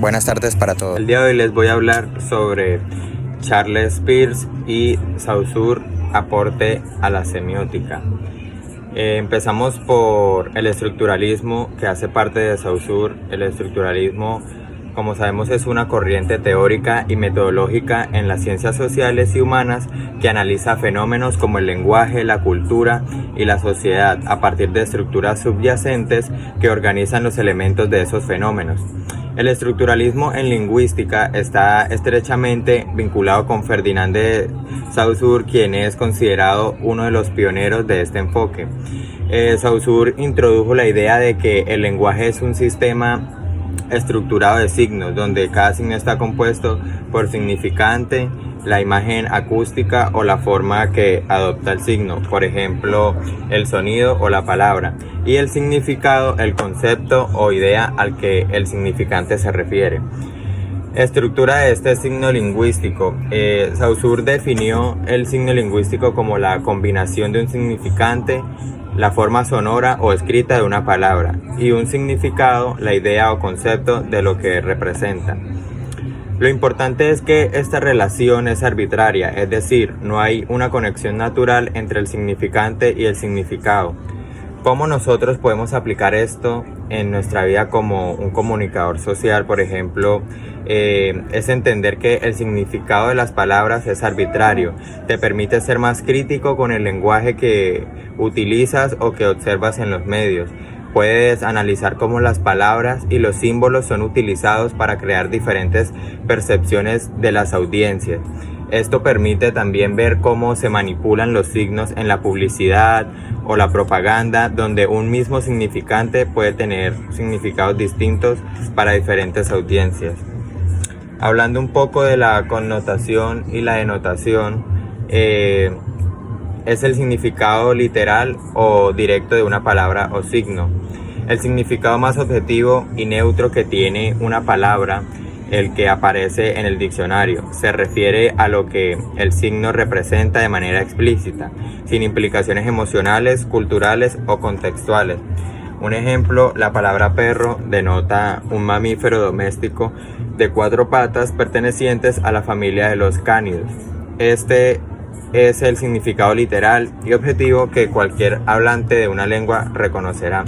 Buenas tardes para todos. El día de hoy les voy a hablar sobre Charles Peirce y Saussure, aporte a la semiótica. Empezamos por el estructuralismo, que hace parte de Saussure. El estructuralismo, como sabemos, es una corriente teórica y metodológica en las ciencias sociales y humanas que analiza fenómenos como el lenguaje, la cultura y la sociedad a partir de estructuras subyacentes que organizan los elementos de esos fenómenos. El estructuralismo en lingüística está estrechamente vinculado con Ferdinand de Saussure, quien es considerado uno de los pioneros de este enfoque. Saussure introdujo la idea de que el lenguaje es un sistema estructurado de signos, donde cada signo está compuesto por significante, la imagen acústica o la forma que adopta el signo, por ejemplo, el sonido o la palabra, y el significado, el concepto o idea al que el significante se refiere. Estructura de este signo lingüístico. Saussure definió el signo lingüístico como la combinación de un significante, la forma sonora o escrita de una palabra, y un significado, la idea o concepto de lo que representa. Lo importante es que esta relación es arbitraria, es decir, no hay una conexión natural entre el significante y el significado. ¿Cómo nosotros podemos aplicar esto en nuestra vida como un comunicador social? Por ejemplo, es entender que el significado de las palabras es arbitrario. Te permite ser más crítico con el lenguaje que utilizas o que observas en los medios. Puedes analizar cómo las palabras y los símbolos son utilizados para crear diferentes percepciones de las audiencias. Esto permite también ver cómo se manipulan los signos en la publicidad o la propaganda, donde un mismo significante puede tener significados distintos para diferentes audiencias. Hablando un poco de la connotación y la denotación, es el significado literal o directo de una palabra o signo. El significado más objetivo y neutro que tiene una palabra, el que aparece en el diccionario, se refiere a lo que el signo representa de manera explícita, sin implicaciones emocionales, culturales o contextuales. Un ejemplo, la palabra perro denota un mamífero doméstico de 4 patas pertenecientes a la familia de los cánidos. Este es el significado literal y objetivo que cualquier hablante de una lengua reconocerá.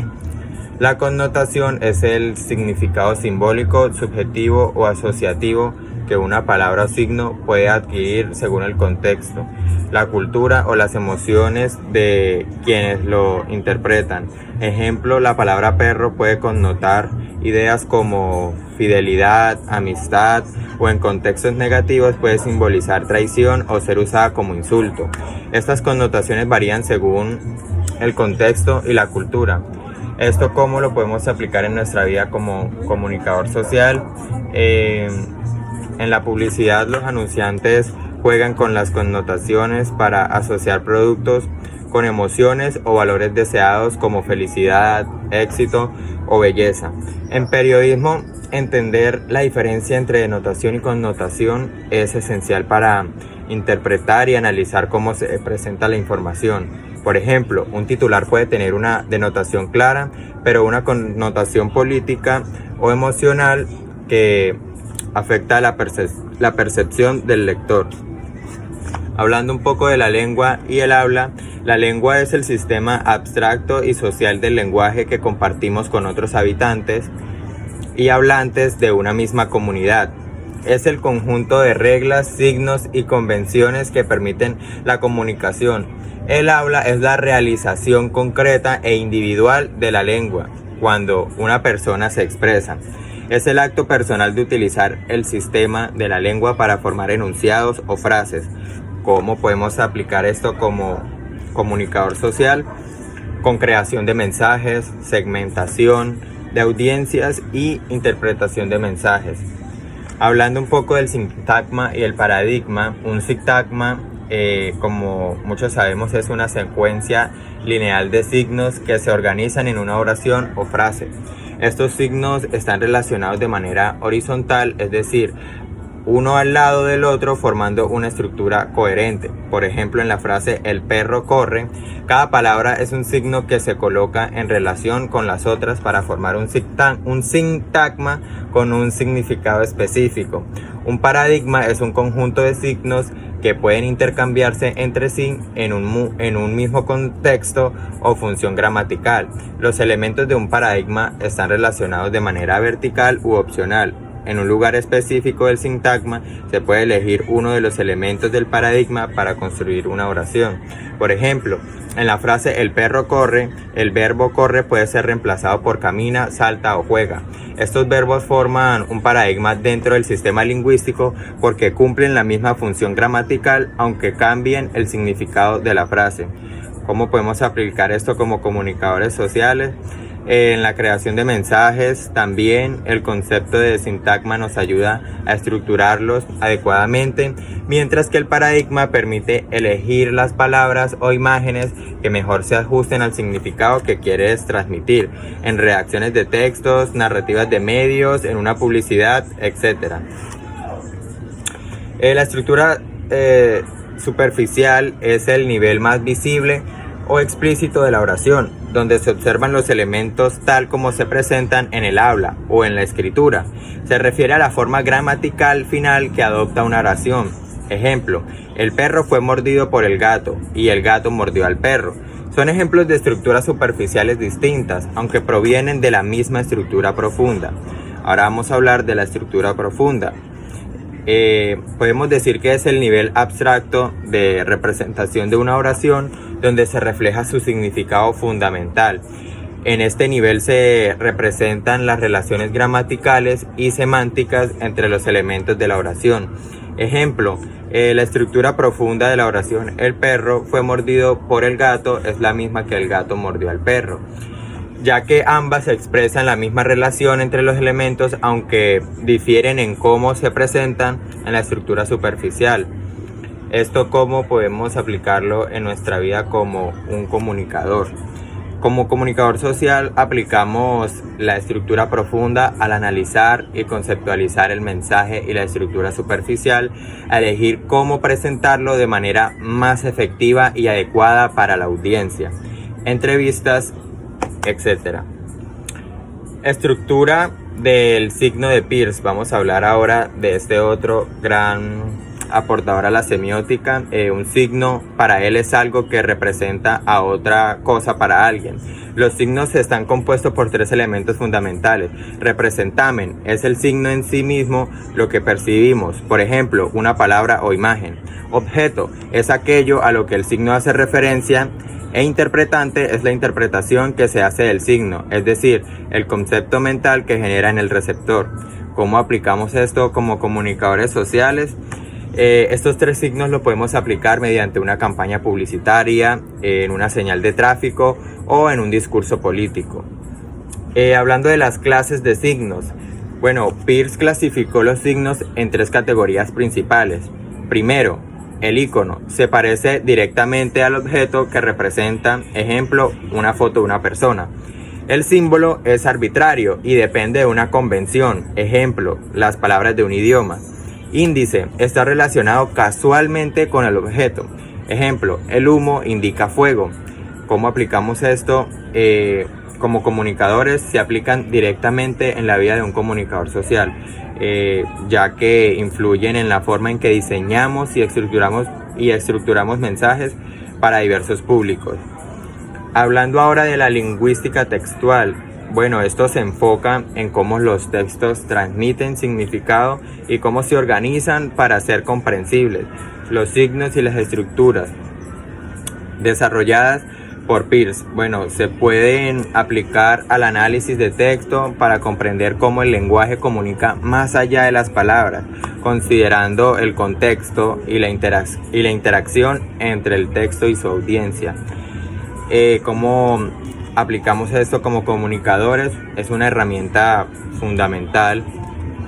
La connotación es el significado simbólico, subjetivo o asociativo que una palabra o signo puede adquirir según el contexto, la cultura o las emociones de quienes lo interpretan. Ejemplo, la palabra perro puede connotar ideas como fidelidad, amistad, o en contextos negativos puede simbolizar traición o ser usada como insulto. Estas connotaciones varían según el contexto y la cultura. ¿Esto cómo lo podemos aplicar en nuestra vida como comunicador social? En la publicidad, los anunciantes juegan con las connotaciones para asociar productos con emociones o valores deseados como felicidad, éxito o belleza. En periodismo, entender la diferencia entre denotación y connotación es esencial para interpretar y analizar cómo se presenta la información. Por ejemplo, un titular puede tener una denotación clara, pero una connotación política o emocional que afecta la percepción del lector. Hablando un poco de la lengua y el habla, la lengua es el sistema abstracto y social del lenguaje que compartimos con otros habitantes y hablantes de una misma comunidad. Es el conjunto de reglas, signos y convenciones que permiten la comunicación. El habla es la realización concreta e individual de la lengua, cuando una persona se expresa. Es el acto personal de utilizar el sistema de la lengua para formar enunciados o frases. ¿Cómo podemos aplicar esto como comunicador social? Con creación de mensajes, segmentación de audiencias y interpretación de mensajes. Hablando un poco del sintagma y el paradigma, un sintagma, como muchos sabemos, es una secuencia lineal de signos que se organizan en una oración o frase. Estos signos están relacionados de manera horizontal, es decir, uno al lado del otro formando una estructura coherente. Por ejemplo, en la frase "el perro corre", cada palabra es un signo que se coloca en relación con las otras para formar un sintagma con un significado específico. Un paradigma es un conjunto de signos que pueden intercambiarse entre sí en un mismo contexto o función gramatical. Los elementos de un paradigma están relacionados de manera vertical u opcional. En un lugar específico del sintagma se puede elegir uno de los elementos del paradigma para construir una oración. Por ejemplo, en la frase "el perro corre", el verbo corre puede ser reemplazado por camina, salta o juega. Estos verbos forman un paradigma dentro del sistema lingüístico porque cumplen la misma función gramatical aunque cambien el significado de la frase. ¿Cómo podemos aplicar esto como comunicadores sociales? En la creación de mensajes también el concepto de sintagma nos ayuda a estructurarlos adecuadamente, mientras que el paradigma permite elegir las palabras o imágenes que mejor se ajusten al significado que quieres transmitir, en redacciones de textos, narrativas de medios, en una publicidad, etc. La estructura superficial es el nivel más visible o explícito de la oración, donde se observan los elementos tal como se presentan en el habla o en la escritura. Se refiere a la forma gramatical final que adopta una oración. Ejemplo: el perro fue mordido por el gato y el gato mordió al perro. Son ejemplos de estructuras superficiales distintas, aunque provienen de la misma estructura profunda. Ahora vamos a hablar de la estructura profunda. Podemos decir que es el nivel abstracto de representación de una oración donde se refleja su significado fundamental. En este nivel se representan las relaciones gramaticales y semánticas entre los elementos de la oración. Ejemplo: la estructura profunda de la oración "el perro fue mordido por el gato" es la misma que "el gato mordió al perro", ya que ambas expresan la misma relación entre los elementos, aunque difieren en cómo se presentan en la estructura superficial. Esto cómo podemos aplicarlo en nuestra vida como un comunicador. Como comunicador social aplicamos la estructura profunda al analizar y conceptualizar el mensaje y la estructura superficial, a elegir cómo presentarlo de manera más efectiva y adecuada para la audiencia, entrevistas, etc. Estructura del signo de Peirce. Vamos a hablar ahora de este otro gran aportador a la semiótica. Un signo para él es algo que representa a otra cosa para alguien. Los signos están compuestos por tres elementos fundamentales. Representamen es el signo en sí mismo, lo que percibimos, por ejemplo, una palabra o imagen. Objeto es aquello a lo que el signo hace referencia. E interpretante es la interpretación que se hace del signo, es decir, el concepto mental que genera en el receptor. ¿Cómo aplicamos esto como comunicadores sociales? Estos tres signos lo podemos aplicar mediante una campaña publicitaria, en una señal de tráfico o en un discurso político. Hablando de las clases de signos, bueno, Peirce clasificó los signos en tres categorías principales. Primero, el icono se parece directamente al objeto que representa, ejemplo, una foto de una persona. El símbolo es arbitrario y depende de una convención, ejemplo, las palabras de un idioma. Índice está relacionado casualmente con el objeto, ejemplo, el humo indica fuego. ¿Cómo aplicamos esto? Como comunicadores se aplican directamente en la vida de un comunicador social, ya que influyen en la forma en que diseñamos y estructuramos mensajes para diversos públicos. Hablando ahora de la lingüística textual, bueno, esto se enfoca en cómo los textos transmiten significado y cómo se organizan para ser comprensibles. Los signos y las estructuras desarrolladas por Peirce, bueno, se pueden aplicar al análisis de texto para comprender cómo el lenguaje comunica más allá de las palabras, considerando el contexto y la interacción entre el texto y su audiencia. ¿Cómo aplicamos esto como comunicadores? Es una herramienta fundamental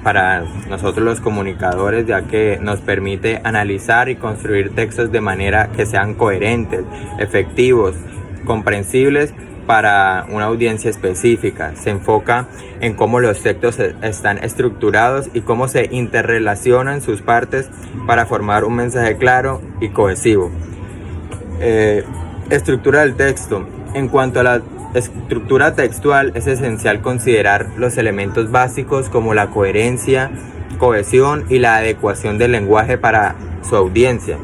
para nosotros los comunicadores, ya que nos permite analizar y construir textos de manera que sean coherentes, efectivos, comprensibles para una audiencia específica. Se enfoca en cómo los textos están estructurados y cómo se interrelacionan sus partes para formar un mensaje claro y cohesivo. Estructura del texto. En cuanto a la estructura textual, es esencial considerar los elementos básicos como la coherencia, cohesión y la adecuación del lenguaje para su audiencia.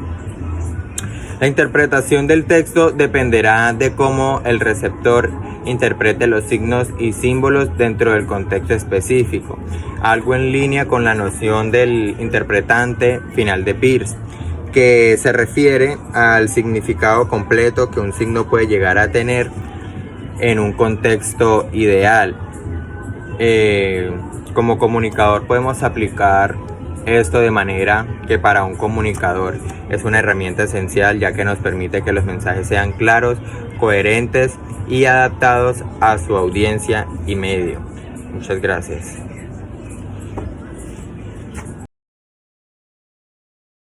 La interpretación del texto dependerá de cómo el receptor interprete los signos y símbolos dentro del contexto específico, algo en línea con la noción del interpretante final de Peirce, que se refiere al significado completo que un signo puede llegar a tener en un contexto ideal. Como comunicador podemos aplicar esto de manera que para un comunicador es una herramienta esencial, ya que nos permite que los mensajes sean claros, coherentes y adaptados a su audiencia y medio. Muchas gracias.